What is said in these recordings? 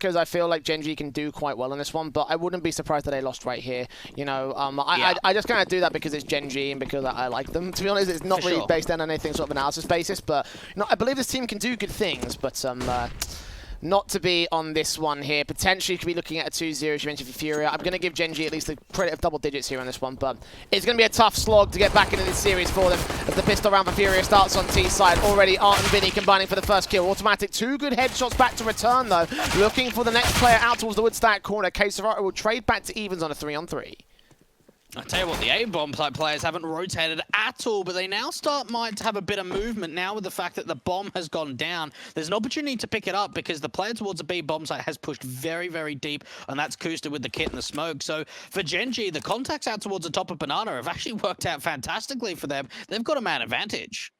because I feel like Gen.G can do quite well in this one, but I wouldn't be surprised that they lost right here. You know, I just kind of do that because it's Gen.G and because I like them. To be honest, it's not really based on anything sort of analysis basis, but you know, I believe this team can do good things, but not to be on this one here. Potentially could be looking at a 2-0 as you mentioned for FURIA. I'm going to give Gen.G at least the credit of double digits here on this one, but it's going to be a tough slog to get back into this series for them as the pistol round for FURIA starts on T side. Already Art and Vinny combining for the first kill. Automatic, 2 good headshots back to return though. Looking for the next player out towards the woodstack corner. K-Serato will trade back to evens on a 3-on-3. I tell you what, the A-bomb players haven't rotated at all, but they now might have a bit of movement now with the fact that the bomb has gone down. There's an opportunity to pick it up because the player towards the B bomb site has pushed very, very deep, and that's Kusta with the kit and the smoke. So for Gen.G, the contacts out towards the top of Banana have actually worked out fantastically for them. They've got a man advantage.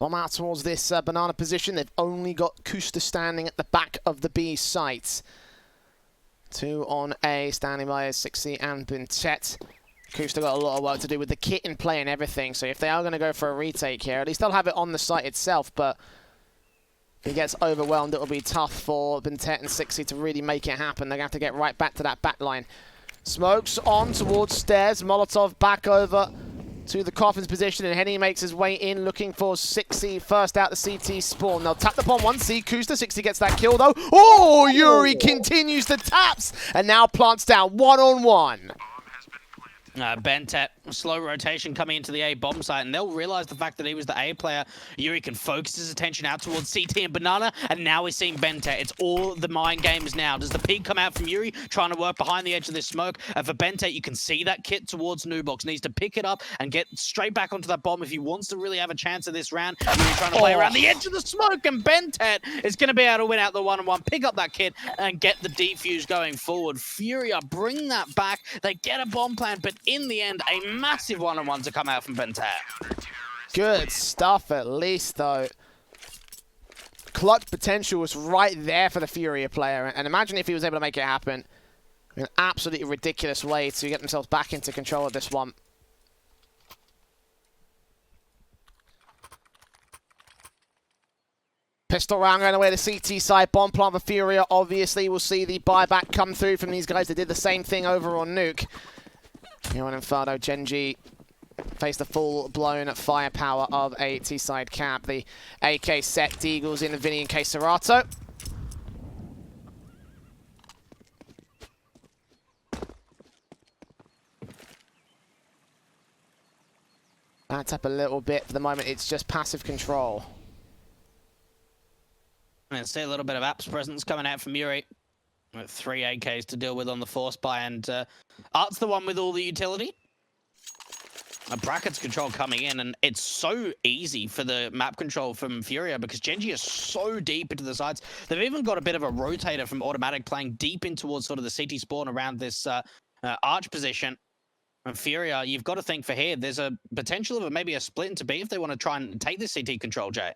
Bomb out towards this Banana position. They've only got Kusta standing at the back of the B site. 2 on A, standing by is 6C and Bintet. Kusta got a lot of work to do with the kit in play and everything, so if they are going to go for a retake here, at least they'll have it on the site itself, but if he gets overwhelmed, it'll be tough for Bintet and 6C to really make it happen. They're going to have to get right back to that back line. Smokes on towards stairs, Molotov back over to the Coffin's position, and Henny makes his way in looking for 6C first out the CT spawn. They'll tap the bomb 1C, Kusta, 6C gets that kill though. Oh, Yuri continues the taps, and now plants down 1-on-1. Bentet, slow rotation coming into the A bomb site, and they'll realize the fact that he was the A player. Yuri can focus his attention out towards CT and Banana, and now we're seeing Bentet. It's all the mind games now. Does the peek come out from Yuri, trying to work behind the edge of this smoke? And for Bentet, you can see that kit towards Nubox. Needs to pick it up and get straight back onto that bomb if he wants to really have a chance of this round. Yuri trying to play around the edge of the smoke, and Bentet is going to be able to win out the 1-on-1, pick up that kit, and get the defuse going forward. FURIA bring that back. They get a bomb plan, but in the end, a massive 1-on-1 to come out from Bentet. Good stuff at least, though. Clutch potential was right there for the FURIA player, and imagine if he was able to make it happen in an absolutely ridiculous way to get themselves back into control of this one. Pistol round going away to CT side. Bomb plant for FURIA. Obviously, we'll see the buyback come through from these guys. They did the same thing over on Nuke. Here on Inferno, Gen.G face the full-blown firepower of a T-side cap. The AK set, Deagles in the Vinny and K-Serato. That's up a little bit. For the moment, it's just passive control. And see a little bit of Apps presence coming out from Yuri. With 3 AKs to deal with on the force buy, and Art's the one with all the utility. A brackets control coming in, and it's so easy for the map control from FURIA because Gen.G is so deep into the sides. They've even got a bit of a rotator from automatic playing deep in towards sort of the CT spawn around this arch position. And FURIA, you've got to think for here, there's a potential of maybe a split into B if they want to try and take this CT control, Jay.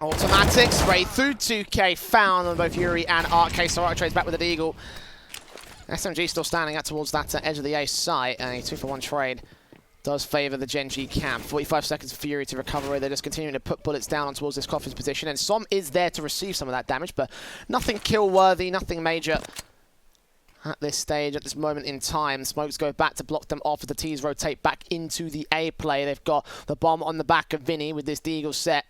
Automatic, spray through 2K, found on both Yuri and Art. K-Serato trades back with the Deagle. SMG still standing out towards that edge of the A site. A 2-for-1 trade does favour the Gen.G camp. 45 seconds for Fury to recover. They're just continuing to put bullets down on towards this Coffin's position. And Som is there to receive some of that damage, but nothing kill-worthy, nothing major at this stage, at this moment in time. Smokes go back to block them off as the T's rotate back into the A play. They've got the bomb on the back of Vinny with this Deagle set.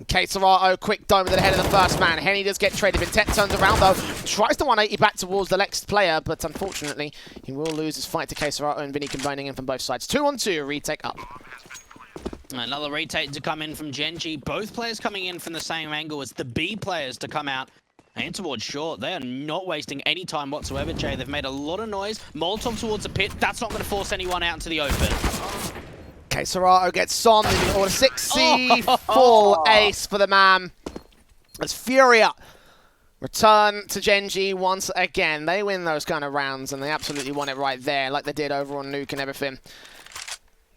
K-Serato, quick dome to the head of the first man. Henny does get traded. Bintet turns around though, tries to 180 back towards the next player, but unfortunately, he will lose his fight to K-Serato and Vinny combining in from both sides. 2-on-2, retake up. Another retake to come in from Gen.G. Both players coming in from the same angle as the B players to come out and towards short. They are not wasting any time whatsoever, Jay. They've made a lot of noise. Molotov towards the pit. That's not going to force anyone out into the open. K-Serato gets Som in order 6C, full ace for the man. As FURIA return to Gen.G once again. They win those kind of rounds, and they absolutely won it right there, like they did over on Nuke and everything.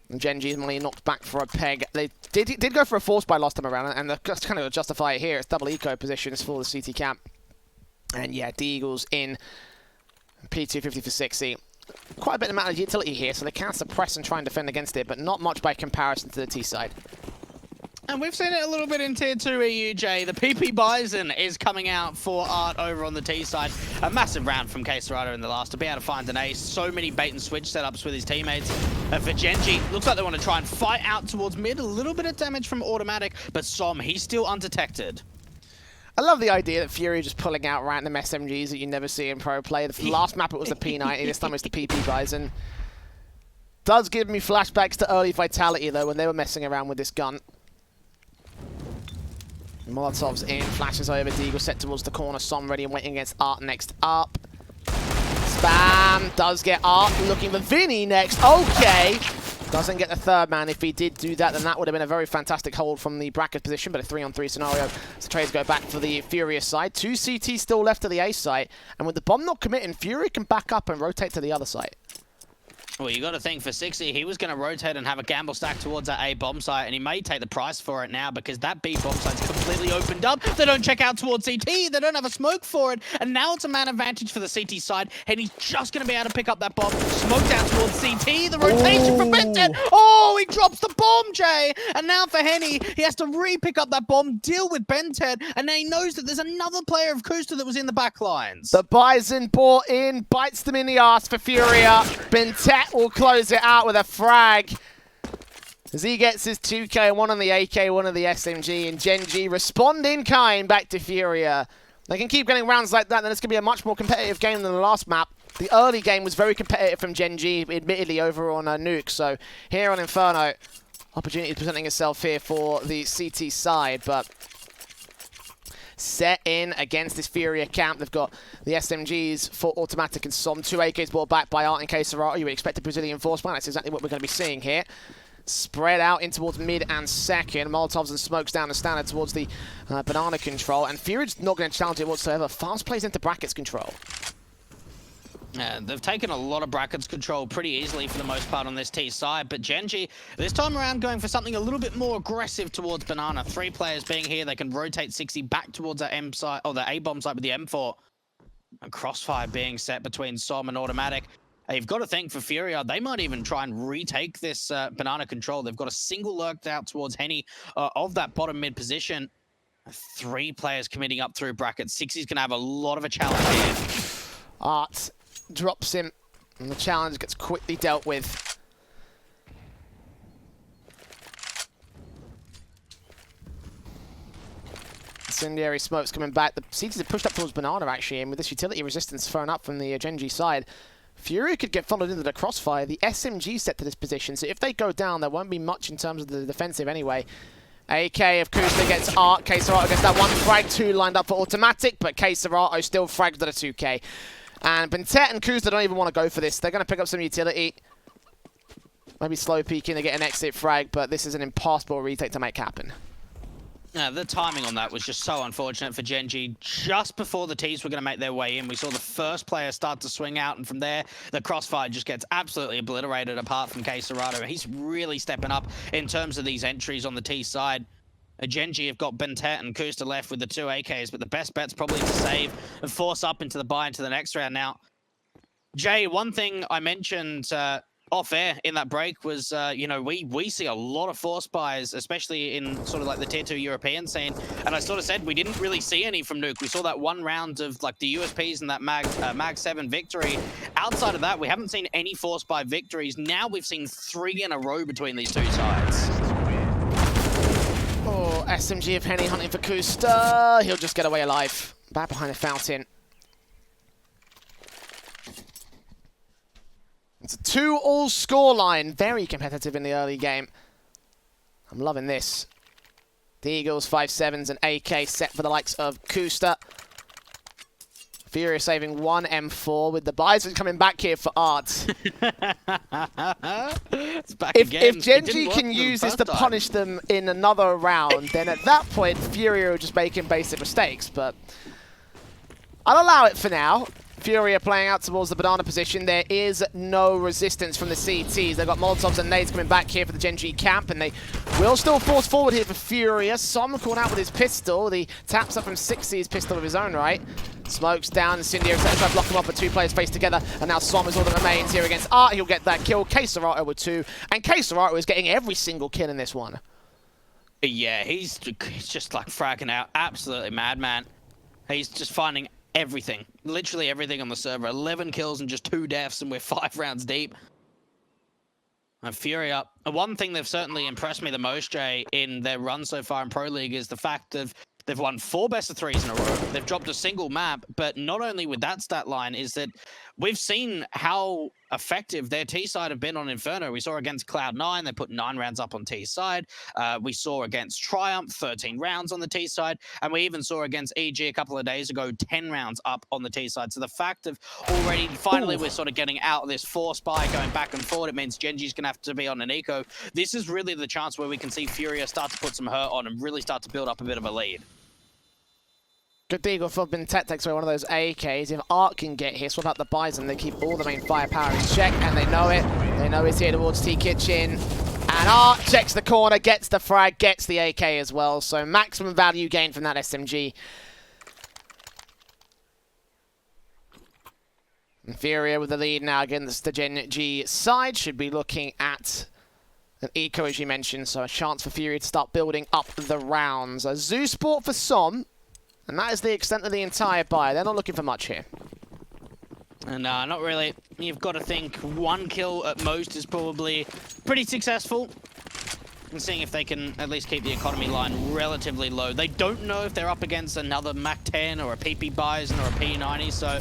And Gen.G's money knocked back for a peg. They did go for a force buy last time around, and they're just kind of justify it here. It's double eco positions for the CT camp. And yeah, Deagles in P250 for 6C. quite a bit amount of utility here, so they can suppress and try and defend against it, but not much by comparison to the T side. And we've seen it a little bit in Tier 2 EU, Jay. The PP Bison is coming out for Art over on the T side. A massive round from K-Serrata in the last to be able to find an ace. So many bait and switch setups with his teammates. For Gen.G, looks like they want to try and fight out towards mid. A little bit of damage from Automatic, but Som, he's still undetected. I love the idea that FURIA just pulling out random SMGs that you never see in pro play. The last map it was the P90, this time it's the PP Bison. Does give me flashbacks to early Vitality though, when they were messing around with this gun. Molotov's in, flashes over, Deagle set towards the corner, Som ready and waiting against Art next up. Spam does get Art, looking for Vinny next, okay! Doesn't get the third man. If he did do that, then that would have been a very fantastic hold from the bracket position, but a 3-on-3 scenario. So trades go back for the FURIA side. 2 CT still left to the A site, and with the bomb not committing, FURIA can back up and rotate to the other side. Well, you got to think for 60, he was going to rotate and have a gamble stack towards that A bomb site, and he may take the price for it now because that B bomb site's completely opened up. They don't check out towards CT, they don't have a smoke for it, and now it's a man advantage for the CT side, and he's just going to be able to pick up that bomb. Smoked out towards CT, the rotation from Benton. Oh, he drops the bomb, Jay! And now for Henny, he has to re-pick up that bomb, deal with Benton, and now he knows that there's another player of Kusta that was in the back lines. The Bison bought in, bites them in the arse for FURIA. Bentet will close it out with a frag as he gets his 2K, one on the AK, one on the SMG, and Gen.G respond in kind back to FURIA. They can keep getting rounds like that, then it's going to be a much more competitive game than the last map. The early game was very competitive from Gen.G, admittedly over on Nuke, so here on Inferno, opportunity presenting itself here for the CT side, but set in against this FURIA camp. They've got the SMGs for Automatic and Som. 2 AKs brought back by Art and K-Serrata. You would expect a Brazilian force plan. That's exactly what we're going to be seeing here. Spread out in towards mid and second. Molotovs and smokes down the standard towards the banana control. And FURIA's not going to challenge it whatsoever. Fast plays into brackets control. Yeah, they've taken a lot of brackets control pretty easily for the most part on this T side, but Gen.G this time around going for something a little bit more aggressive towards Banana. 3 players being here, they can rotate 60 back towards that M site, or the A bomb site with the M4. And crossfire being set between Som and Automatic. You've got to think for FURIA, they might even try and retake this Banana control. They've got a single lurked out towards Henny of that bottom mid position. 3 players committing up through brackets. 60's going to have a lot of a challenge here. Art drops him, and the challenge gets quickly dealt with. Incendiary smokes coming back. The CTs have pushed up towards Banana, actually, and with this utility resistance thrown up from the Gen.G side, FURIA could get funneled into the crossfire. The SMG set to this position, so if they go down, there won't be much in terms of the defensive anyway. AK of Kusta gets Art. K-Serrata gets that 1 frag, 2 lined up for Automatic, but K-Serrata still fragged at a 2K. And Bentet and Kusta don't even want to go for this. They're going to pick up some utility. Maybe slow peeking to get an exit frag, but this is an impossible retake to make happen. The timing on that was just so unfortunate for Gen.G. Just before the Ts were going to make their way in, we saw the first player start to swing out, and from there, the crossfire just gets absolutely obliterated apart from K-Serrata. He's really stepping up in terms of these entries on the T side. Gen.G have got Bentet and Kusta left with the 2 AKs, but the best bet's probably to save and force up into the buy into the next round. Now, Jay, one thing I mentioned off air in that break was, you know, we see a lot of force buys, especially in sort of like the Tier 2 European scene. And I sort of said we didn't really see any from Nuke. We saw that 1 round of like the USPs and that Mag 7 victory. Outside of that, we haven't seen any force buy victories. Now we've seen 3 in a row between these 2 sides. Oh, SMG of Henny hunting for Kusta. He'll just get away alive. Back behind the fountain. It's a 2-all scoreline. Very competitive in the early game. I'm loving this. The Eagles, 5.7s and AK set for the likes of Kusta. FURIA saving 1 M4 with the Bison coming back here for Art. It's back again. If Gen.G can use this to punish them in another round, then at that point, FURIA are just making basic mistakes. But I'll allow it for now. FURIA playing out towards the banana position. There is no resistance from the CTs. They've got Molotovs and nades coming back here for the Gen.G camp, and they will still force forward here for FURIA. Som caught out with his pistol. The taps up from 60's pistol of his own right. Smokes down, Incendiary tries to block him up, but two players face together, and now Som is all that remains here against Art. He'll get that kill. K-Serato with 2, and K-Serato is getting every single kill in this one. Yeah, he's just like fragging out. Absolutely madman. He's just finding everything. Literally everything on the server. 11 kills and just 2 deaths, and we're 5 rounds deep. And FURIA. One thing they've certainly impressed me the most, Jay, in their run so far in Pro League is the fact that they've won 4 best-of-3s in a row. They've dropped a single map, but not only with that stat line is that we've seen how effective their T side have been on Inferno. We saw against Cloud9, they put 9 rounds up on T side. We saw against Triumph, 13 rounds on the T side. And we even saw against EG a couple of days ago, 10 rounds up on the T side. So the fact of already, finally, we're sort of getting out of this force by going back and forward. It means Gen.G's going to have to be on an eco. This is really the chance where we can see FURIA start to put some hurt on and really start to build up a bit of a lead. Good deagle for Bintet takes away one of those AKs. If Art can get here, swap out the Bison, they keep all the main firepower in check, and they know it. They know he's here towards T-Kitchen. And Art checks the corner, gets the frag, gets the AK as well. So maximum value gain from that SMG. And FURIA with the lead now against the Gen.G side. Should be looking at an eco, as you mentioned. So a chance for FURIA to start building up the rounds. A Zoo Sport for Som. And that is the extent of the entire buy. They're not looking for much here. No, not really. You've got to think 1 kill at most is probably pretty successful. And seeing if they can at least keep the economy line relatively low. They don't know if they're up against another MAC-10 or a PP Bison or a P90, so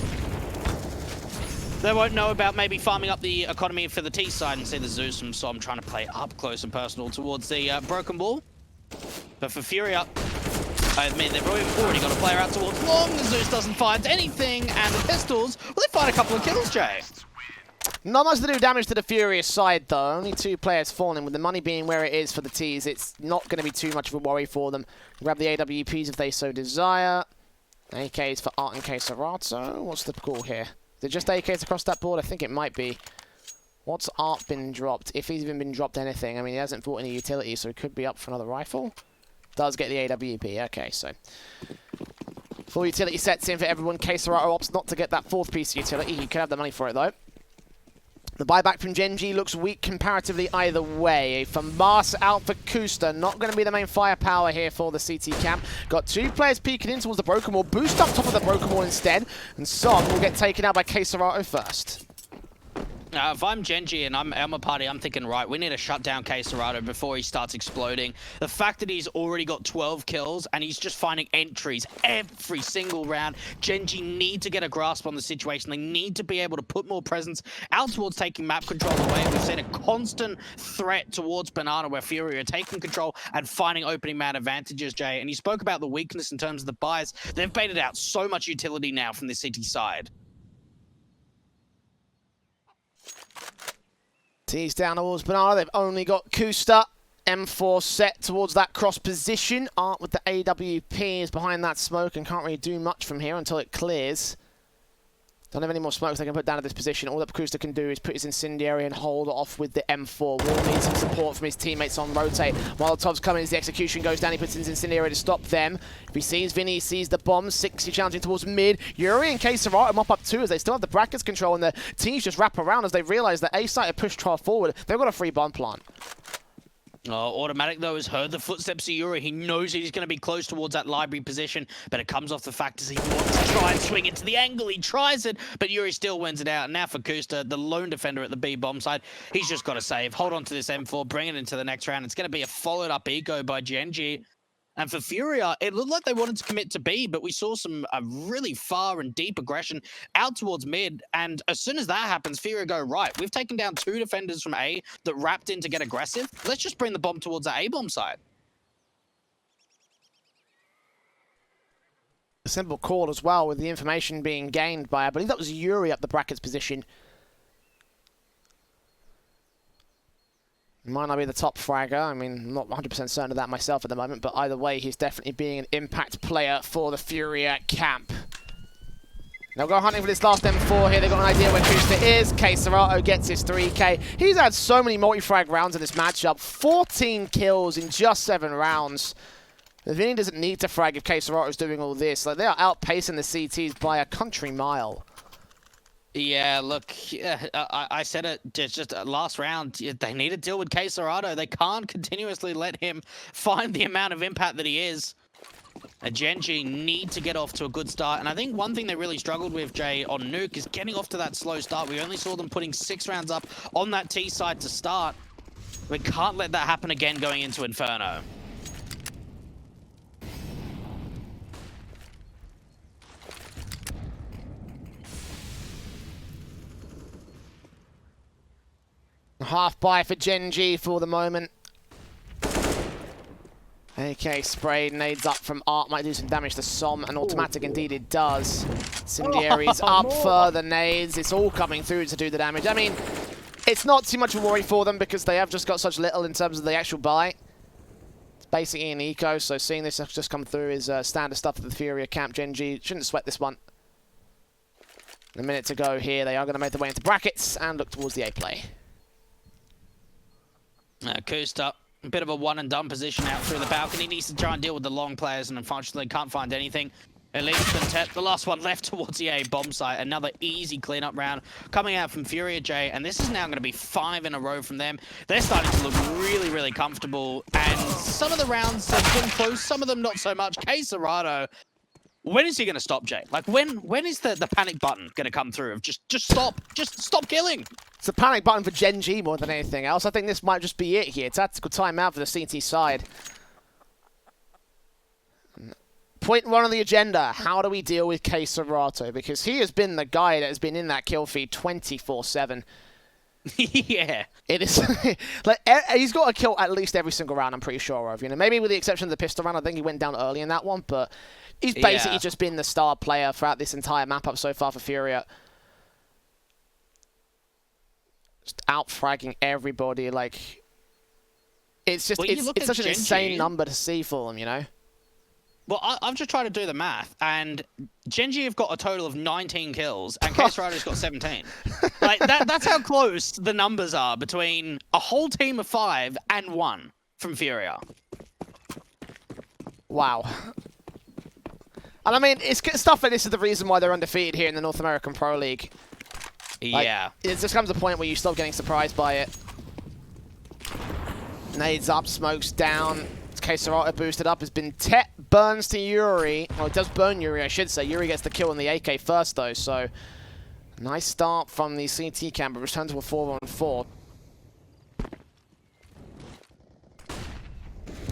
they won't know about maybe farming up the economy for the T side and see the Zeus from Som trying to play up close and personal towards the broken wall. But for FURIA, I mean, they've already got a player out towards long. The Zeus doesn't find anything, and the pistols, well, they find a couple of kills, Jay. Not much to do damage to the FURIA side, though. Only 2 players falling. With the money being where it is for the Ts, it's not going to be too much of a worry for them. Grab the AWPs if they so desire. AKs for Art and K-Serato. What's the call here? Is it just AKs across that board? I think it might be. What's Art been dropped? If he's even been dropped anything. I mean, he hasn't bought any utility, so he could be up for another rifle. Does get the AWP. Okay, so full utility sets in for everyone. K-Serato opts not to get that 4th piece of utility. He could have the money for it, though. The buyback from Gen.G looks weak comparatively either way. From Mars out for Kusta. Not going to be the main firepower here for the CT camp. Got 2 players peeking in towards the broken wall. Boost up top of the broken wall instead. And Som will get taken out by K-Serato first. If I'm Gen.G and I'm a party, I'm thinking, right, we need to shut down K-Serato before he starts exploding. The fact that he's already got 12 kills and he's just finding entries every single round, Gen.G need to get a grasp on the situation. They need to be able to put more presence out towards taking map control away. We've seen a constant threat towards Banana where FURIA are taking control and finding opening man advantages, Jay. And you spoke about the weakness in terms of the buys. They've baited out so much utility now from the city side. T's down towards Banana. They've only got Kusta. M4 set towards that cross position. Art with the AWP is behind that smoke and can't really do much from here until it clears. Don't have any more smokes they can put down at this position. All that Kusta can do is put his incendiary and hold off with the M4. Wall needs some support from his teammates on rotate. Molotov's coming as the execution goes down. He puts his incendiary to stop them. If he sees Vinny, he sees the bomb. 60 challenging towards mid. Yuri and K-Serato mop up 2 as they still have the brackets control, and the teams just wrap around as they realize that A-site have pushed trial forward. They've got a free bomb plant. Oh, Automatic, though, has heard the footsteps of Yuri. He knows he's going to be close towards that library position, but it comes off the fact that he wants to try and swing into the angle. He tries it, but Yuri still wins it out. And now for Kusta, the lone defender at the B bomb side, he's just got to save. Hold on to this M4, bring it into the next round. It's going to be a followed-up eco by Gen.G. And for FURIA, it looked like they wanted to commit to B, but we saw some really far and deep aggression out towards mid. And as soon as that happens, FURIA go, right, we've taken down 2 defenders from A that wrapped in to get aggressive. Let's just bring the bomb towards that A bomb side. A simple call as well, with the information being gained by, I believe that was Yuri up the brackets position. Might not be the top fragger. I mean, I'm not 100% certain of that myself at the moment, but either way, he's definitely being an impact player for the FURIA camp. They'll go hunting for this last M4 here. They've got an idea where Kusta is. Serato gets his 3K. He's had so many multi-frag rounds in this matchup. 14 kills in just 7 rounds. Vinny doesn't need to frag if Serato's doing all this. Like, they are outpacing the CTs by a country mile. Yeah, look, I said it just last round. They need to deal with Serato. They can't continuously let him find the amount of impact that he is. Gen.G need to get off to a good start, and I think one thing they really struggled with, Jay, on Nuke is getting off to that slow start. We only saw them putting 6 rounds up on that T side to start. We can't let that happen again going into Inferno. Half buy for Gen.G for the moment. AK sprayed, nades up from Art, might do some damage to Som, and automatic indeed it does. Incendiaries up further, nades, it's all coming through to do the damage. I mean, it's not too much of a worry for them because they have just got such little in terms of the actual buy. It's basically an eco, so seeing this just come through is standard stuff for the FURIA camp. Gen.G shouldn't sweat this one. A minute to go here, they are going to make their way into brackets and look towards the A play. Kusta. A bit of a one-and-done position out through the balcony. Needs to try and deal with the long players, and unfortunately can't find anything. At least Quintet, the last one left towards the A bomb site. Another easy cleanup round coming out from FURIA, Jay, and this is now going to be 5 in a row from them. They're starting to look really, really comfortable, and some of the rounds have been close, some of them not so much. Serato, when is he going to stop, Jay? Like, when is the panic button going to come through of just stop killing? It's a panic button for Gen.G more than anything else. I think this might just be it here. Tactical timeout for the CT side. Point 1 on the agenda. How do we deal with Serato? Because he has been the guy that has been in that kill feed 24/7. Yeah. It is like he's got a kill at least every single round, I'm pretty sure of. You know, maybe with the exception of the pistol round, I think he went down early in that one, but he's basically just been the star player throughout this entire map up so far for FURIA. Just out-fragging everybody, like it's just it's such an insane number to see for them, you know. Well, I'm just trying to do the math, and Gen.G have got a total of 19 kills, and Serato's got 17. Like that's how close the numbers are between a whole team of 5 and 1 from FURIA. Wow. And I mean, it's stuff like this is the reason why they're undefeated here in the North American Pro League. Like, yeah. It just comes a point where you stop getting surprised by it. Nades up, smokes down. Serato boosted up has been Tet burns to Yuri. Well, it does burn Yuri, I should say. Yuri gets the kill on the AK first, though, so nice start from the CT camp, but return to a 4-on-4.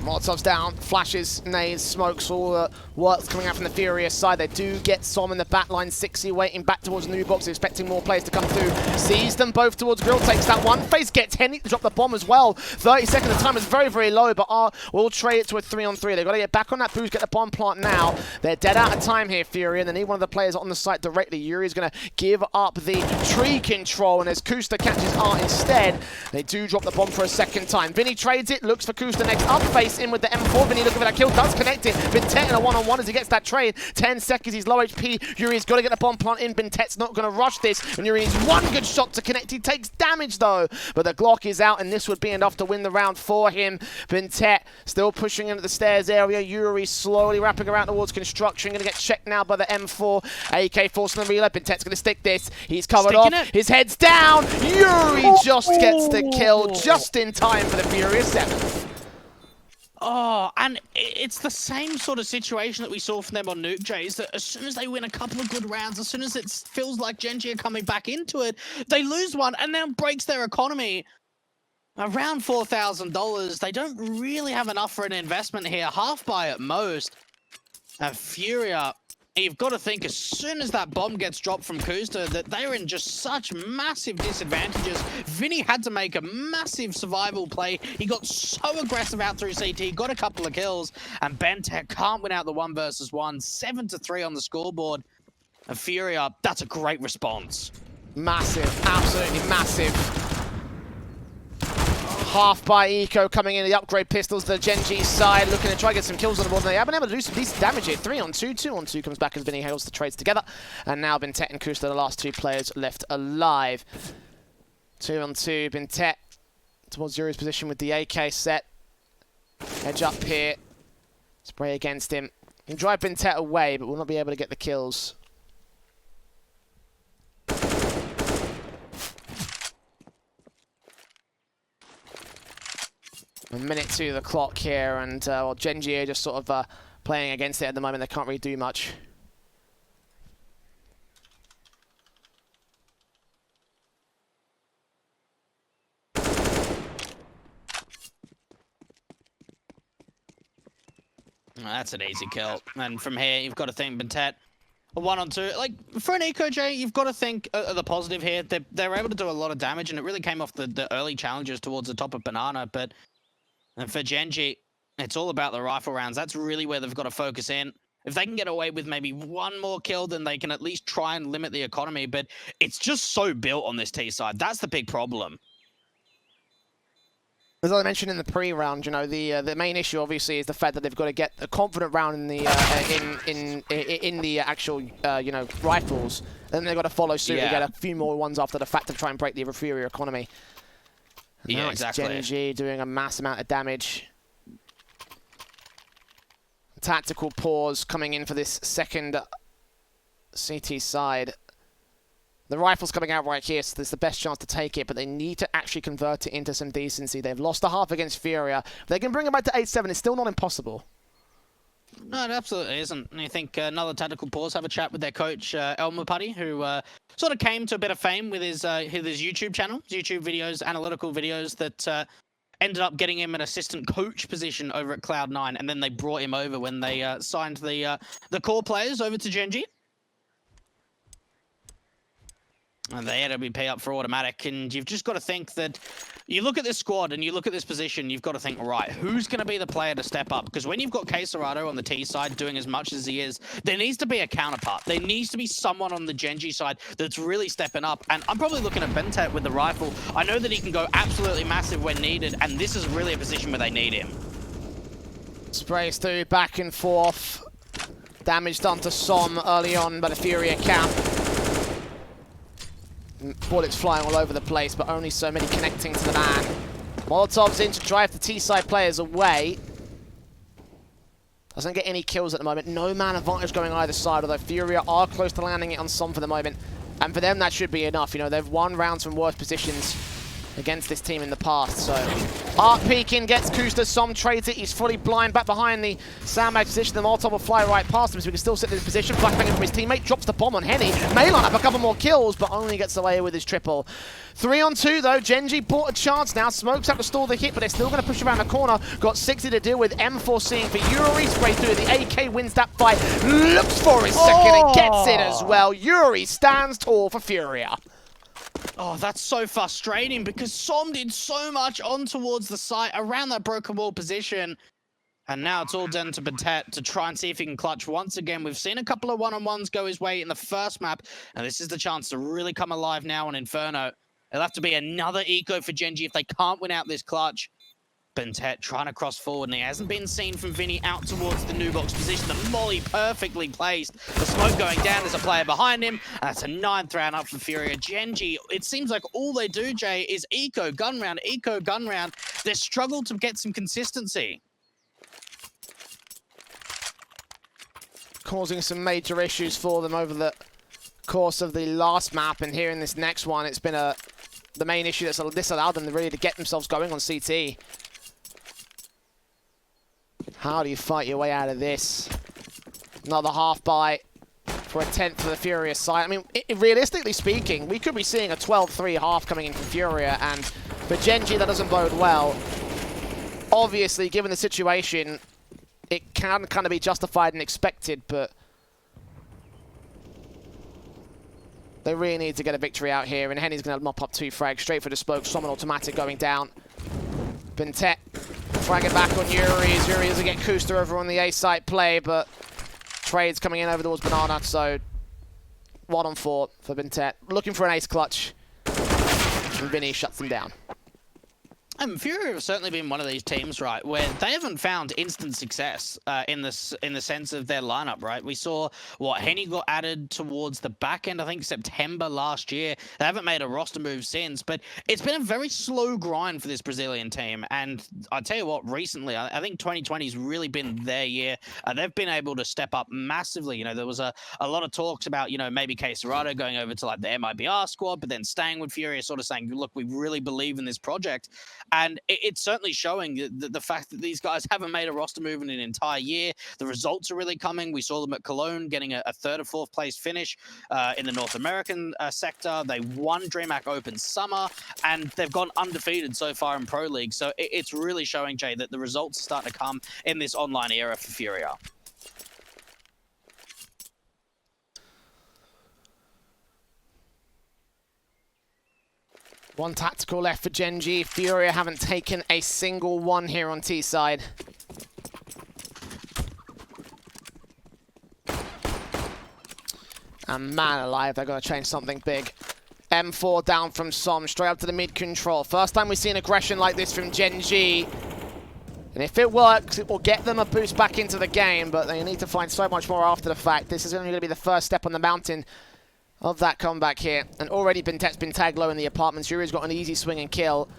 Molotov's down, flashes, nades, smokes, all the works coming out from the FURIA side. They do get Som in the backline, 60 waiting back towards the new box, expecting more players to come through. Sees them both towards Grill, takes that one. Face gets Henny to drop the bomb as well. 30 seconds, the time is very, very low, but will trade it to a 3-on-3. They've got to get back on that boost, get the bomb plant now. They're dead out of time here, FURIA, and they need one of the players on the site directly. Yuri's going to give up the tree control, and as Kusta catches Art instead, they do drop the bomb for a second time. Vinny trades it, looks for Kusta next up, face in with the M4. Vinny looking for that kill, does connect it. Bintet in a 1-on-1 as he gets that trade. 10 seconds, he's low HP. Yuri's got to get the bomb plant in. Bintet's not going to rush this, and Yuri needs one good shot to connect. He takes damage though, but the Glock is out, and this would be enough to win the round for him. Bintet still pushing into the stairs area. Yuri slowly wrapping around towards construction. Going to get checked now by the M4. AK forcing the reload. Bintet's going to stick this. He's covered off. His head's down. Yuri just gets the kill just in time for the FURIA 7th. Oh, and it's the same sort of situation that we saw from them on Nuke, Jay, is that as soon as they win a couple of good rounds, as soon as it feels like Gen.G are coming back into it, they lose one and then breaks their economy. Around $4,000. They don't really have enough for an investment here. Half buy at most. FURIA, you've got to think as soon as that bomb gets dropped from Kusta that they're in just such massive disadvantages. Vinny had to make a massive survival play. He got so aggressive out through CT, got a couple of kills, and Bentek can't win out the 1 versus 1. 7-3 on the scoreboard. And FURIA, that's a great response. Massive, absolutely massive. half by Eco coming in, the upgrade pistols, the Gen.G side, looking to try to get some kills on the board. They have been able to do some decent damage here. 3 on 2, 2 on 2 comes back as Vinny holds the trades together. And now Bintet and Kusta, the last 2 players left alive. 2 on 2, Bintet towards Yuri's position with the AK set. Edge up here. Spray against him. Can drive Bintet away, but will not be able to get the kills. A minute to the clock here, and well, Gen.G are just sort of playing against it at the moment. They can't really do much. That's an easy kill. And from here, you've got to think Bintet. A 1 on 2. Like, for an Eco, Jay, you've got to think the positive here. They're able to do a lot of damage, and it really came off the early challenges towards the top of Banana. But and for Gen.G, it's all about the rifle rounds. That's really where they've got to focus in. If they can get away with maybe 1 more kill, then they can at least try and limit the economy. But it's just so built on this T side. That's the big problem. As I mentioned in the pre-round, you know, the main issue obviously is the fact that they've got to get a confident round in the in the actual you know, rifles. And then they've got to follow suit and get a few more ones after the fact to try and break the FURIA economy. And yeah, now exactly. It's Gen.G doing a mass amount of damage. Tactical pause coming in for this second CT side. The rifle's coming out right here, so there's the best chance to take it, but they need to actually convert it into some decency. They've lost a half against FURIA. If they can bring it back to 8-7, it's still not impossible. No, it absolutely isn't. And I think another tactical pause, have a chat with their coach, Elmer Putty, who sort of came to a bit of fame with his YouTube channel, his YouTube videos, analytical videos that ended up getting him an assistant coach position over at Cloud9, and then they brought him over when they signed the core players over to Gen.G. And they had to be pay up for automatic, and you've just got to think that you look at this squad and you look at this position, you've got to think, right, who's going to be the player to step up? Because when you've got Quesarado on the T side doing as much as he is, there needs to be a counterpart. There needs to be someone on the Gen.G side that's really stepping up. And I'm probably looking at Bintet with the rifle. I know that he can go absolutely massive when needed, and this is really a position where they need him. Sprays through, back and forth. Damage done to Som early on by the FURIA camp. Bullets flying all over the place, but only so many connecting to the man. Molotov's in to drive the T-side players away. Doesn't get any kills at the moment. No man advantage going either side, although FURIA are close to landing it on Som for the moment. And for them, that should be enough. You know, they've won rounds from worse positions against this team in the past, so... Art peeking, gets Kusta, Som trades it, he's fully blind, back behind the sandbag position, the Molotov will fly right past him, so we can still sit in this position, flashbanging from his teammate, drops the bomb on Henny, may line up a couple more kills, but only gets away with his triple. 3 on 2 though, Gen.G bought a chance now, Smokes have to stall the hit, but they're still going to push around the corner, got 60 to deal with, M4 seeing for Yuri, spray through, the AK wins that fight, looks for his second and gets it as well. Yuri stands tall for FURIA. Oh, that's so frustrating because Som did so much on towards the site around that broken wall position. And now it's all down to Bintet to try and see if he can clutch once again. We've seen a couple of one-on-ones go his way in the first map, and this is the chance to really come alive now on Inferno. It'll have to be another eco for Gen.G if they can't win out this clutch. Bintet trying to cross forward, and he hasn't been seen from Vinny out towards the new box position. The molly perfectly placed. The smoke going down, there's a player behind him. And that's a 9th round up for FURIA. Gen.G, it seems like all they do, Jay, is eco gun round, eco gun round. They struggle to get some consistency. Causing some major issues for them over the course of the last map, and here in this next one, it's been the main issue that's disallowed them really to get themselves going on CT. How do you fight your way out of this? Another half buy for a 10th for the FURIA side. I mean, realistically speaking, we could be seeing a 12-3 half coming in from FURIA, and for Gen.G that doesn't bode well. Obviously, given the situation, it can kind of be justified and expected, but they really need to get a victory out here, and Henny's going to mop up 2 frags straight for the smoke. Summon automatic going down. Bintet fragging back on Yuri. Yuri doesn't get Kusta over on the A site play, but trades coming in over towards Banana, so 1 on 4 for Bintet. Looking for an ace clutch, and Vinny shuts him down. FURIA have certainly been one of these teams, right, where they haven't found instant success in the sense of their lineup, right? We saw what Henny got added towards the back end, I think September last year. They haven't made a roster move since, but it's been a very slow grind for this Brazilian team. And I tell you what, recently, I think 2020 has really been their year. They've been able to step up massively. You know, there was a lot of talks about, you know, maybe Cacerado going over to like the MIBR squad, but then staying with FURIA, sort of saying, look, we really believe in this project. And it's certainly showing the fact that these guys haven't made a roster move in an entire year. The results are really coming. We saw them at Cologne getting a third or fourth place finish in the North American sector. They won DreamHack Open Summer, and they've gone undefeated so far in Pro League. So it's really showing, Jay, that the results are starting to come in this online era for FURIA. One tactical left for Gen.G. FURIA haven't taken a single one here on T side. And man alive, they're going to change something big. M4 down from Som, straight up to the mid control. First time we've seen aggression like this from Gen.G. And if it works, it will get them a boost back into the game, but they need to find so much more after the fact. This is only going to be the first step on the mountain of that comeback here. And already BNTET's been tagged low in the apartments. Yuri's got an easy swing and kill.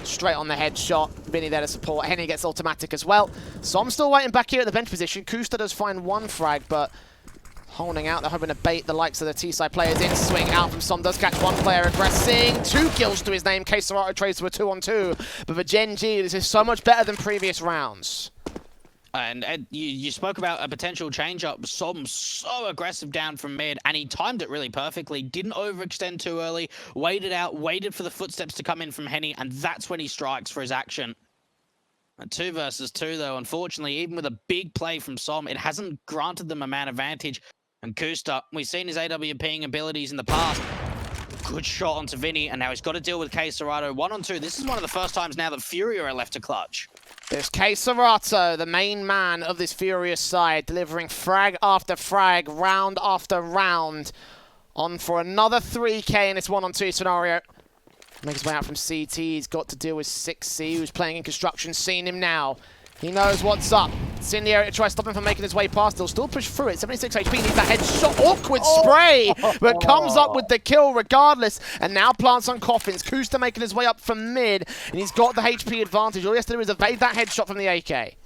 Straight on the headshot. Vinny there to support. Henny gets automatic as well. Som still waiting back here at the bench position. Kusta does find one frag, but holding out. They're hoping to bait the likes of the T-side players in. Swing out from Som. Does catch one player aggressing. 2 kills to his name. Cacerado trades to a 2-on-2. But for Gen.G, this is so much better than previous rounds. And Ed, you spoke about a potential change-up. Som so aggressive down from mid, and he timed it really perfectly. Didn't overextend too early. Waited out, waited for the footsteps to come in from Henny, and that's when he strikes for his action. 2 versus 2, though, unfortunately, even with a big play from Som, it hasn't granted them a man advantage. And Kusta, we've seen his AWPing abilities in the past. Good shot onto Vinny, and now he's got to deal with Cacerado. 1-on-2. This is one of the first times now that FURIA are left to clutch. There's Cacerado, the main man of this Furious side, delivering frag after frag, round after round. On for another 3K in this 1-on-2 scenario. Makes his way out from CT. He's got to deal with 6C, who's playing in construction. Seeing him now. He knows what's up. It's in the area to try to stop him from making his way past. He'll still push through it. 76 HP needs that headshot. Awkward spray, but comes up with the kill regardless. And now plants on coffins. Kusta making his way up from mid, and he's got the HP advantage. All he has to do is evade that headshot from the AK.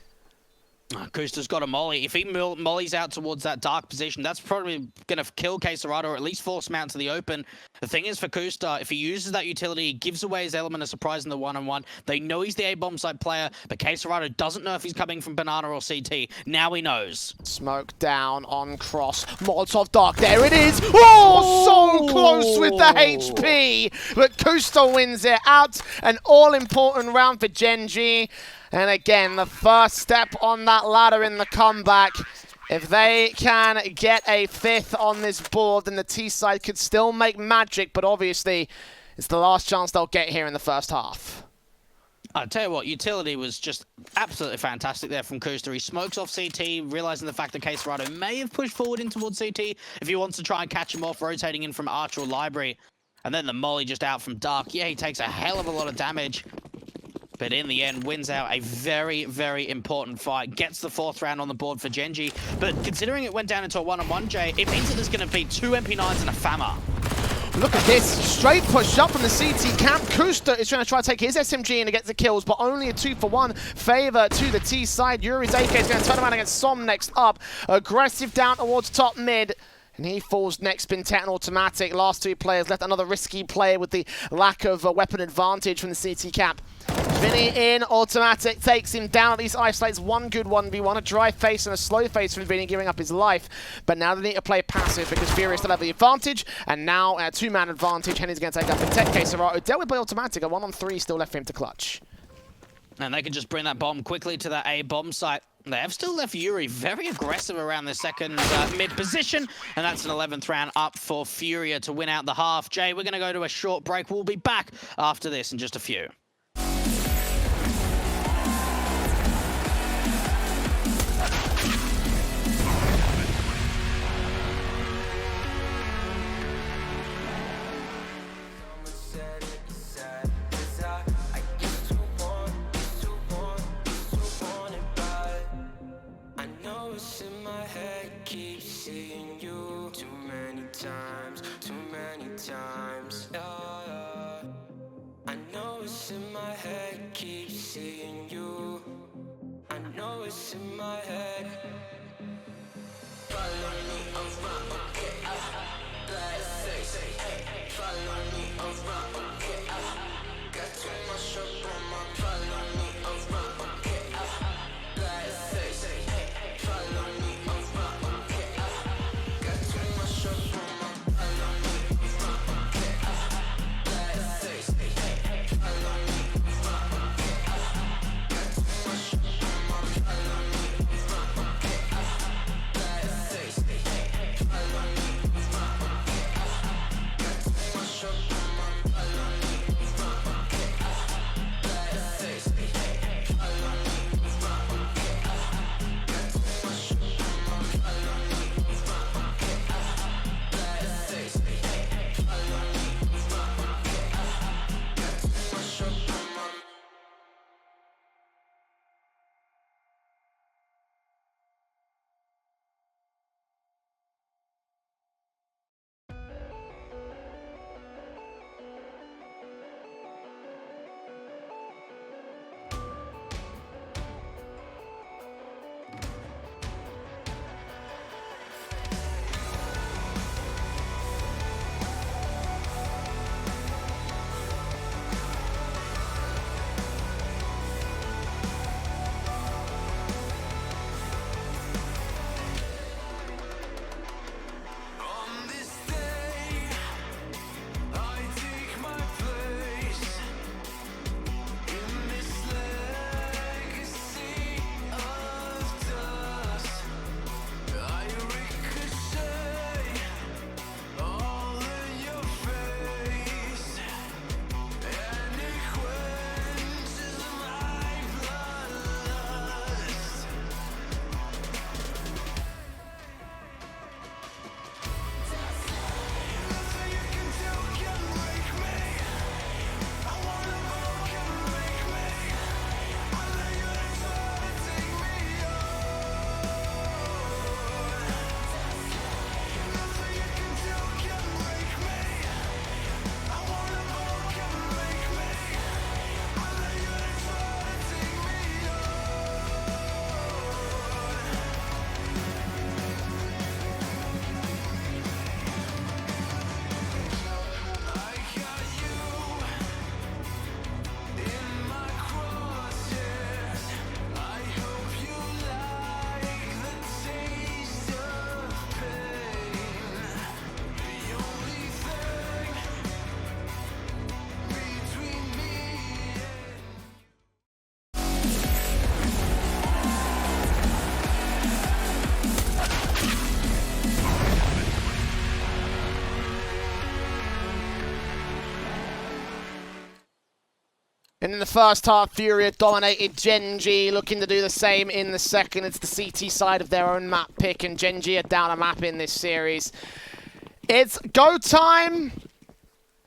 Kusta's got a molly. If he mollies out towards that dark position, that's probably going to kill Cacerado or at least force him out to the open. The thing is for Kusta, if he uses that utility, he gives away his element of surprise in the 1-on-1. They know he's the A-bomb side player, but Cacerado doesn't know if he's coming from Banana or CT. Now he knows. Smoke down on cross. Molotov dark. There it is. Oh, so close with the HP. But Kusta wins it out. An all-important round for Gen.G. And again, the first step on that ladder in the comeback. If they can get a 5th on this board, then the T-side could still make magic, but obviously it's the last chance they'll get here in the first half. I'll tell you what, utility was just absolutely fantastic there from Kusta. He smokes off CT, realizing the fact that Cacerado may have pushed forward in towards CT if he wants to try and catch him off, rotating in from Arch or Library. And then the molly just out from Dark. Yeah, he takes a hell of a lot of damage. But in the end, wins out a very, very important fight. Gets the 4th round on the board for Gen.G. But considering it went down into a 1-on-1, Jay, it means that there's going to be 2 MP9s and a FAMA. Look at this. Straight push up from the CT camp. Kusta is trying to take his SMG and get the kills, but only a 2-for-1 favor to the T side. Yuri's AK is going to turn around against Som next up. Aggressive down towards top mid. And he falls next. BNTET and automatic. Last 2 players left. Another risky play with the lack of weapon advantage from the CT cap. Vinny in, automatic, takes him down, at least isolates one good 1v1, a dry face and a slow face from Vinny giving up his life. But now they need to play passive because FURIA still have the advantage, and now a 2-man advantage. Henny's going to take up BNTET. Cacerado dealt with by automatic, a 1-on-3 still left for him to clutch. And they can just bring that bomb quickly to that A bomb site. They have still left Yuri very aggressive around the second mid position, and that's an 11th round up for FURIA to win out the half. Jay, we're going to go to a short break. We'll be back after this in just a few. voice in my head. Follow me around, okay, like say, hey, follow me around, okay, got too much up on my. Follow me around, okay, like say, hey, follow me around, okay, got too much up on my. Follow me around, okay, like say, hey, follow me around, okay, got too much up on my. Follow me around, okay, like say, hey, follow me around, okay, got too much up on my. Follow me around, okay, like say, hey, follow me around, okay, got too much up on my. Follow me around, okay, like say, hey, follow me around, okay, got too much up on my. On this day, I take my place in this legacy of dust. I ricochet all in your face, and it quenches my bloodlust. Nothing you can do can break me. I wanna know can make me. I lay you to try to take me on. Nothing you can do can break me. I wanna know can make me. I lay you to try to take me I got you in my crosshairs. I hope you like the taste of pain. The only thing between me and And in the first half, FURIA dominated Gen.G, looking to do the same in the second. It's the CT side of their own map pick, and Gen.G are down a map in this series. It's go time,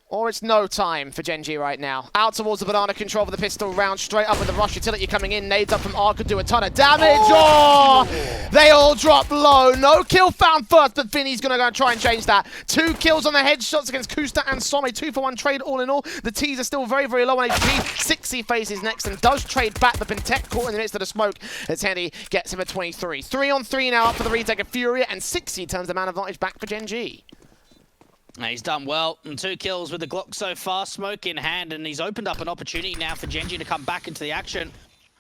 or it's no time for Gen.G right now. Out towards the banana control for the pistol round, straight up with the rush utility coming in. Nades up from R could do a ton of damage. Oh! They all drop low. No kill found first, but Vinny's going to go and try and change that. 2 kills on the headshots against Kusta and Some. 2-for-1 trade all in all. The T's are still very, very low on HP. 6C faces next and does trade back, but Bentet caught in the midst of the smoke as Henny gets him a 23. 3-on-3 now up for the retake of FURIA, and 6C turns the man advantage back for Gen.G. He's done well, and 2 kills with the Glock so far, smoke in hand, and he's opened up an opportunity now for Gen.G to come back into the action.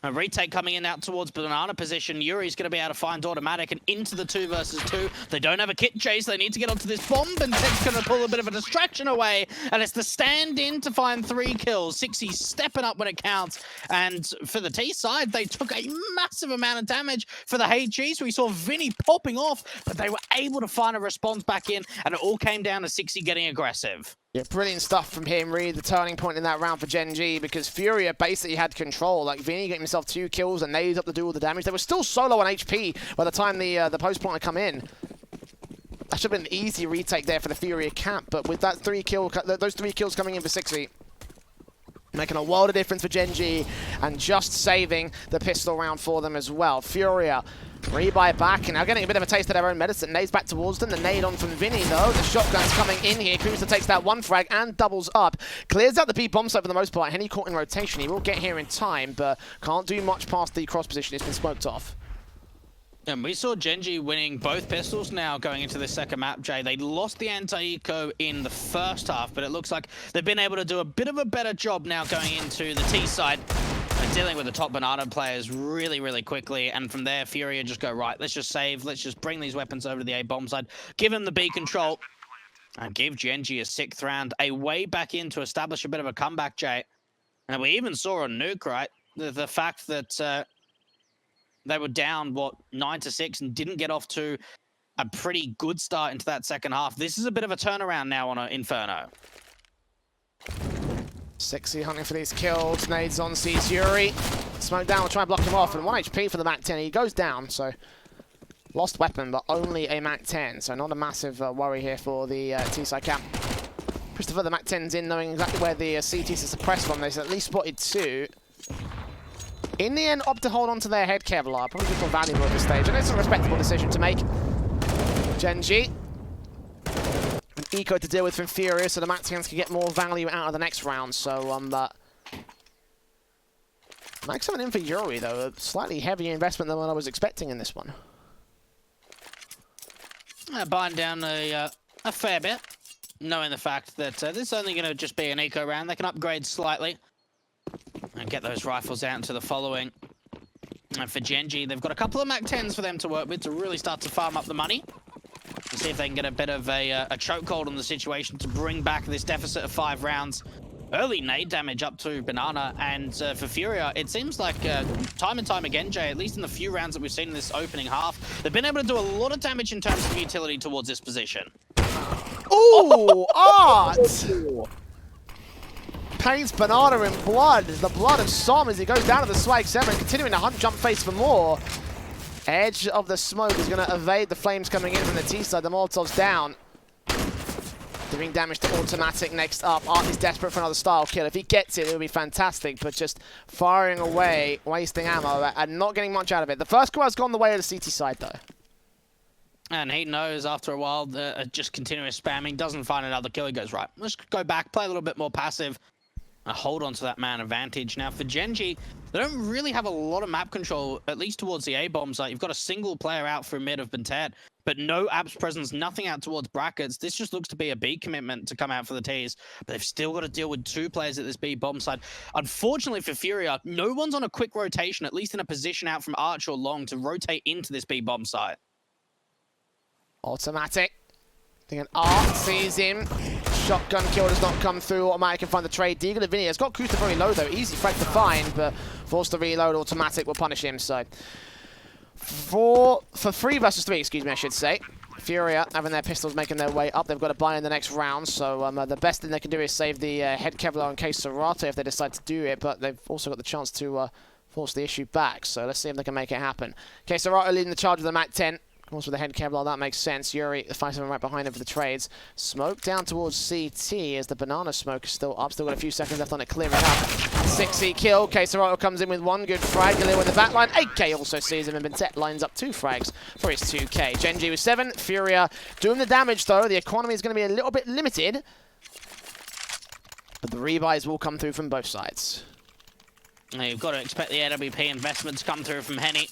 A retake coming in out towards banana position. Yuri's going to be able to find automatic and into the 2 versus 2. They don't have a kit chase. They need to get onto this bomb, and Ted's going to pull a bit of a distraction away. And it's the stand-in to find 3 kills. 6 stepping up when it counts. And for the T side, they took a massive amount of damage. For the HGs, we saw Vinny popping off, but they were able to find a response back in, and it all came down to 6 getting aggressive. Yeah, brilliant stuff from him, really the turning point in that round for Gen.G, because FURIA basically had control. Like, Vinny getting himself 2 kills and Nades up to do all the damage. They were still solo on HP by the time the post-plant had come in. That should have been an easy retake there for the FURIA camp, but with that those 3 kills coming in for 6E, making a world of difference for Gen.G and just saving the pistol round for them as well. FURIA Rebuy back, and now getting a bit of a taste of their own medicine. Nade's back towards them. The nade on from Vinny, though. The shotgun's coming in here. Kusa takes that one frag and doubles up. Clears out the B bomb site for the most part. Henny caught in rotation. He will get here in time, but can't do much past the cross position. It's been smoked off. And we saw Gen.G winning both pistols now going into the second map, Jay. They lost the anti-eco in the first half, but it looks like they've been able to do a bit of a better job now going into the T side and dealing with the top banana players really, really quickly. And from there, FURIA just go, right, let's just save. Let's just bring these weapons over to the A bomb side. Give them the B control and give Gen.G a 6th round, a way back in to establish a bit of a comeback, Jay. And we even saw on Nuke, right, the fact that... they were down, what, 9-6 and didn't get off to a pretty good start into that second half. This is a bit of a turnaround now on Inferno. 6C hunting for these kills. Nades on, sees Yuri. Smoke down, will try and block him off. And 1 HP for the MAC-10. He goes down, so lost weapon, but only a MAC-10. So not a massive worry here for the T-side camp. Christopher, the MAC-10's in, knowing exactly where the CTs are suppressed from. They've at least spotted 2. In the end, opt to hold on to their head Kevlar. Probably a bit more valuable at this stage. And it's a respectable decision to make. Gen.G. An eco to deal with from FURIA, so the Maxians can get more value out of the next round. So, Max 7 in for Yuri, though. A slightly heavier investment than what I was expecting in this one. Buying down a fair bit, knowing the fact that this is only going to just be an eco round. They can upgrade slightly and get those rifles out into the following. And for Gen.G, they've got a couple of MAC-10s for them to work with to really start to farm up the money. And see if they can get a bit of a chokehold on the situation to bring back this deficit of 5 rounds. Early nade damage up to Banana, and for FURIA, it seems like time and time again, Jay, at least in the few rounds that we've seen in this opening half, they've been able to do a lot of damage in terms of utility towards this position. Ooh, Art! Paints Banana in blood. The blood of Som as he goes down to the Swag 7, continuing to hunt jump face for more. Edge of the smoke is going to evade the flames coming in from the T side. The Molotov's down. Doing damage to Automatic next up. Art is desperate for another style kill. If he gets it, it would be fantastic, but just firing away, wasting ammo, and not getting much out of it. The first kill has gone the way of the CT side, though. And he knows after a while, just continuous spamming, doesn't find another kill. He goes, right, let's go back, play a little bit more passive. Hold on to that man advantage. Now for Gen.G, they don't really have a lot of map control, at least towards the A-bomb site. You've got a single player out through mid of Bentet, but no apps presence, nothing out towards brackets. This just looks to be a B commitment to come out for the Ts, but they've still got to deal with 2 players at this B bomb site. Unfortunately for FURIA, no one's on a quick rotation, at least in a position out from Arch or Long to rotate into this B bomb site. Automatic. Thinking Art sees him. Shotgun kill does not come through. Automatic can find the trade. Deagle of Vinny has got Kusta very low though. Easy frag to find, but forced to reload. Automatic will punish him. So for 3 versus 3, excuse me, I should say. FURIA having their pistols making their way up. They've got to buy in the next round. So the best thing they can do is save the head Kevlar in case Serrato if they decide to do it. But they've also got the chance to force the issue back. So let's see if they can make it happen. Okay, Serrato leading the charge with the MAC-10. Course with the head Kevlar, that makes sense. Yuri, the 5-7 right behind him for the trades. Smoke down towards CT as the Banana smoke is still up. Still got a few seconds left on it, clearing up. 6C kill. Serato comes in with 1 good frag. Galil in the back line. 8K also sees him, and Bentet lines up 2 frags for his 2K. Gen.G with 7. FURIA doing the damage though. The economy is going to be a little bit limited, but the rebuys will come through from both sides. Now you've got to expect the AWP investment to come through from Henny.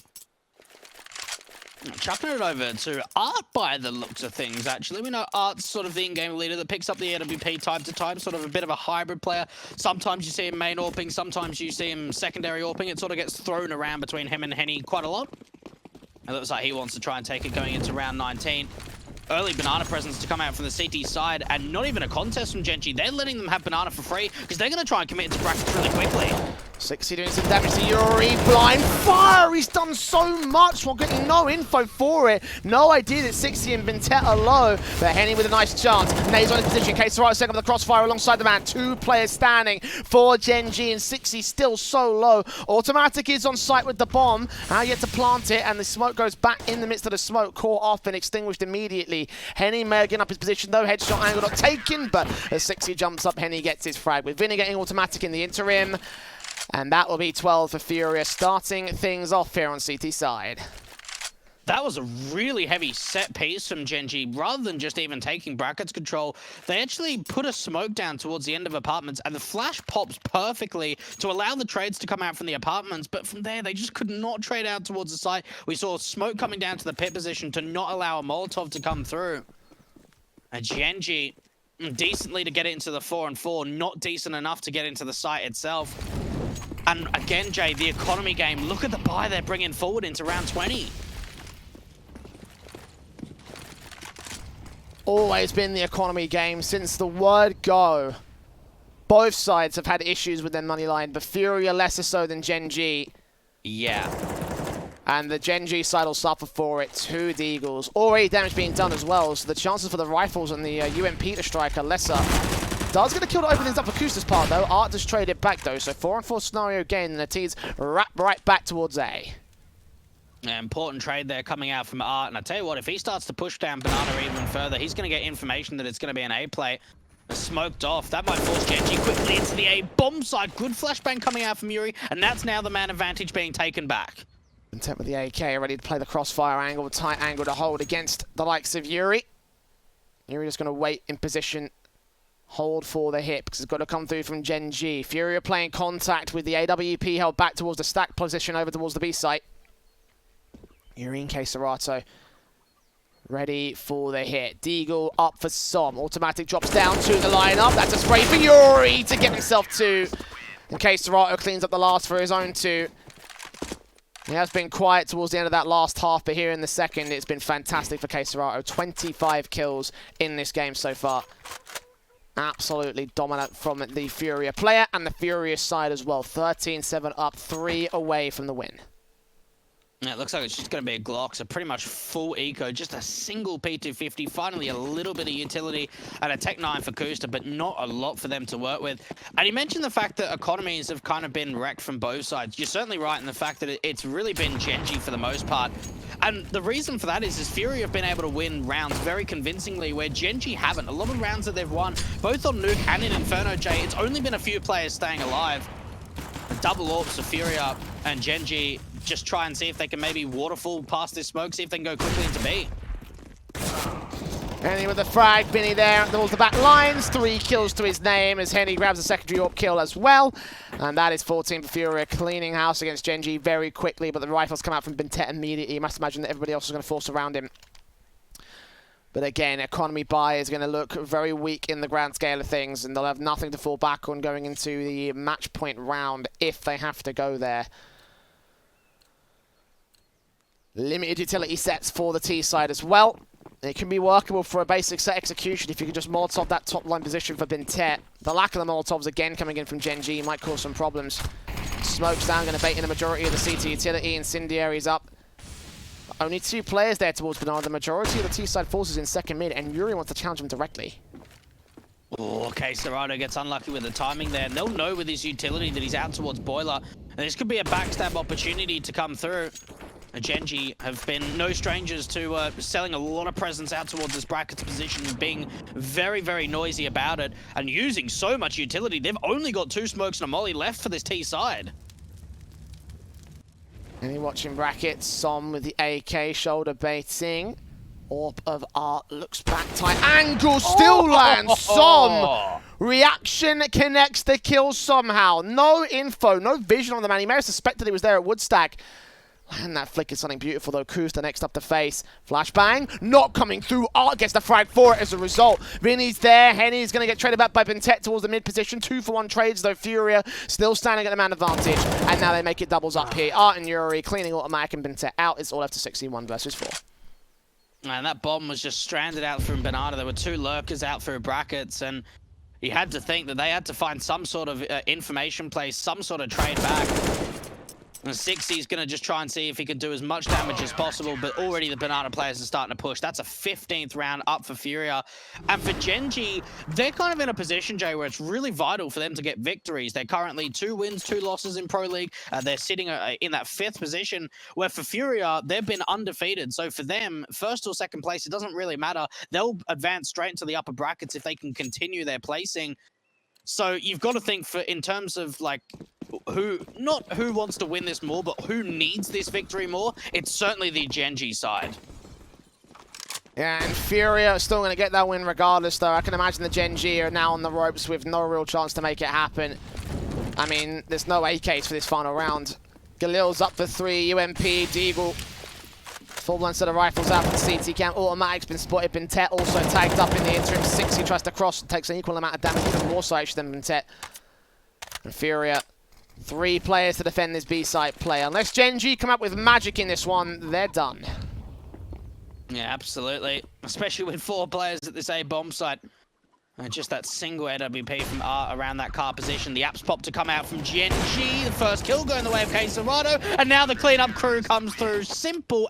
Chucking it over to Art by the looks of things, actually. We know Art's sort of the in-game leader that picks up the AWP time to time, sort of a bit of a hybrid player. Sometimes you see him main AWPing, sometimes you see him secondary AWPing. It sort of gets thrown around between him and Henny quite a lot. It looks like he wants to try and take it going into round 19. Early Banana presence to come out from the CT side, and not even a contest from Gen.G. They're letting them have Banana for free, because they're going to try and commit into brackets really quickly. 6C doing some damage to Yuri. Blind fire! He's done so much while getting no info for it. No idea that 6C and Bentet are low, but Henny with a nice chance. Nade's on his position. Right second with the crossfire alongside the man. 2 players standing for Gen.G, and 6C still so low. Automatic is on site with the bomb. Now yet to plant it, and the smoke goes back in the midst of the smoke. Caught off and extinguished immediately. Henny may have given up his position though. Headshot angle not taken, but as 6C jumps up, Henny gets his frag. With Vinny getting Automatic in the interim. And that will be 12 for FURIA, starting things off here on CT side. That was a really heavy set piece from Gen.G. Rather than just even taking brackets control, they actually put a smoke down towards the end of apartments, and the flash pops perfectly to allow the trades to come out from the apartments. But from there, they just could not trade out towards the site. We saw smoke coming down to the pit position to not allow a Molotov to come through. And Gen.G, decently to get it into the 4-4, not decent enough to get into the site itself. And again, Jay, the economy game, look at the buy they're bringing forward into round 20. Always been the economy game since the word go. Both sides have had issues with their money line, but FURIA lesser so than Gen.G. Yeah. And the Gen.G side will suffer for it. 2 Deagles. Already damage being done as well, so the chances for the rifles and the UMP to strike are lesser. Does get a kill to open things up for Kusta's part though. Art does trade it back though, so 4-4 scenario gain, and the T's wrap right back towards A. Yeah, important trade there coming out from Art, and I tell you what, if he starts to push down Banana even further, he's going to get information that it's going to be an A play. Smoked off. That might force Gen.G quickly into the A bomb side. Good flashbang coming out from Yuri, and that's now the man advantage being taken back. Intent with the AK, ready to play the crossfire angle, tight angle to hold against the likes of Yuri. Yuri just going to wait in position, hold for the hit, because it's got to come through from Gen.G. FURIA playing contact with the AWP held back towards the stack position over towards the B site. Yuri and Serato ready for the hit. Deagle up for Som. Automatic drops down to the lineup. That's a spray for Yuri to get himself 2. And Serato cleans up the last for his own 2. He has been quiet towards the end of that last half, but here in the second, it's been fantastic for Serato. 25 kills in this game so far. Absolutely dominant from the FURIA player and the FURIA side as well. 13-7 up, 3 away from the win. Yeah, it looks like it's just going to be a Glock, so pretty much full eco, just a single P250, finally a little bit of utility and a Tech 9 for Kusta, but not a lot for them to work with. And he mentioned the fact that economies have kind of been wrecked from both sides. You're certainly right in the fact that it's really been Gen.G for the most part. And the reason for that is FURIA have been able to win rounds very convincingly, where Gen.G haven't. A lot of rounds that they've won, both on Nuke and in Inferno, Jay, it's only been a few players staying alive. Double AWPs for FURIA and Gen.G just try and see if they can maybe waterfall past this smoke, see if they can go quickly into B. Henny with the frag, Binny there towards the back lines. 3 kills to his name as Henny grabs a secondary AWP kill as well. And that is 14 for FURIA, cleaning house against Gen.G very quickly, but the rifles come out from Bintet immediately. You must imagine that everybody else is going to force around him. But again, economy buy is going to look very weak in the grand scale of things, and they'll have nothing to fall back on going into the match point round if they have to go there. Limited utility sets for the T side as well. It can be workable for a basic set execution if you can just Molotov that top line position for Bintet. The lack of the Molotovs again coming in from Gen.G might cause some problems. Smoke's down, going to bait in the majority of the CT utility. Incendiary's up. Only 2 players there towards Banana. The majority of the T side forces in second mid, and Yuri wants to challenge him directly. Oh, okay, Serato gets unlucky with the timing there. And they'll know with his utility that he's out towards Boiler. And this could be a backstab opportunity to come through. Gen.G have been no strangers to selling a lot of presence out towards this brackets position, being very, very noisy about it, and using so much utility. They've only got 2 smokes and a molly left for this T side. And you're watching brackets, Som with the AK, shoulder baiting. Orb of Art looks back, tight angle, still lands, Som! Reaction connects the kill somehow. No info, no vision on the man. He may have suspected he was there at Woodstack. And that flick is something beautiful though. Kusta next up to face. Flashbang, not coming through. Art gets the frag for it as a result. Vinny's there. Henny's going to get traded back by Bintet towards the mid position. 2-for-1 trades though. FURIA still standing at the man advantage. And now they make it doubles up here. Art and Yuri cleaning automatic and Bintet out. It's all left to 61 versus 4. And that bomb was just stranded out from Banana. There were 2 lurkers out through brackets, and you had to think that they had to find some sort of information place, some sort of trade back. And 60's going to just try and see if he can do as much damage as possible, but already the Banana players are starting to push. That's a 15th round up for FURIA. And for Gen.G, they're kind of in a position, Jay, where it's really vital for them to get victories. They're currently 2 wins, 2 losses in Pro League. They're sitting in that 5th position, where for FURIA, they've been undefeated. So for them, 1st or 2nd place, it doesn't really matter. They'll advance straight into the upper brackets if they can continue their placing. So you've got to think for in terms of like not who wants to win this more, but who needs this victory more. It's certainly the Gen.G side. Yeah, and FURIA still going to get that win regardless, though. I can imagine the Gen.G are now on the ropes with no real chance to make it happen. I mean, there's no AKs for this final round. Galil's up for 3, UMP, Deagle. Full one set of rifles out from the CT cam. Automatic's been spotted. Bintet also tagged up in the interim. 60 tries to cross and takes an equal amount of damage, even more so actually than Bintet. And FURIA, 3 players to defend this B-site play. Unless Gen.G come up with magic in this one, they're done. Yeah, absolutely. Especially with 4 players at this A bomb site. And just that single AWP from R around that car position. The apps pop to come out from Gen.G. The first kill going the way of Quesarado. And now the cleanup crew comes through. Simple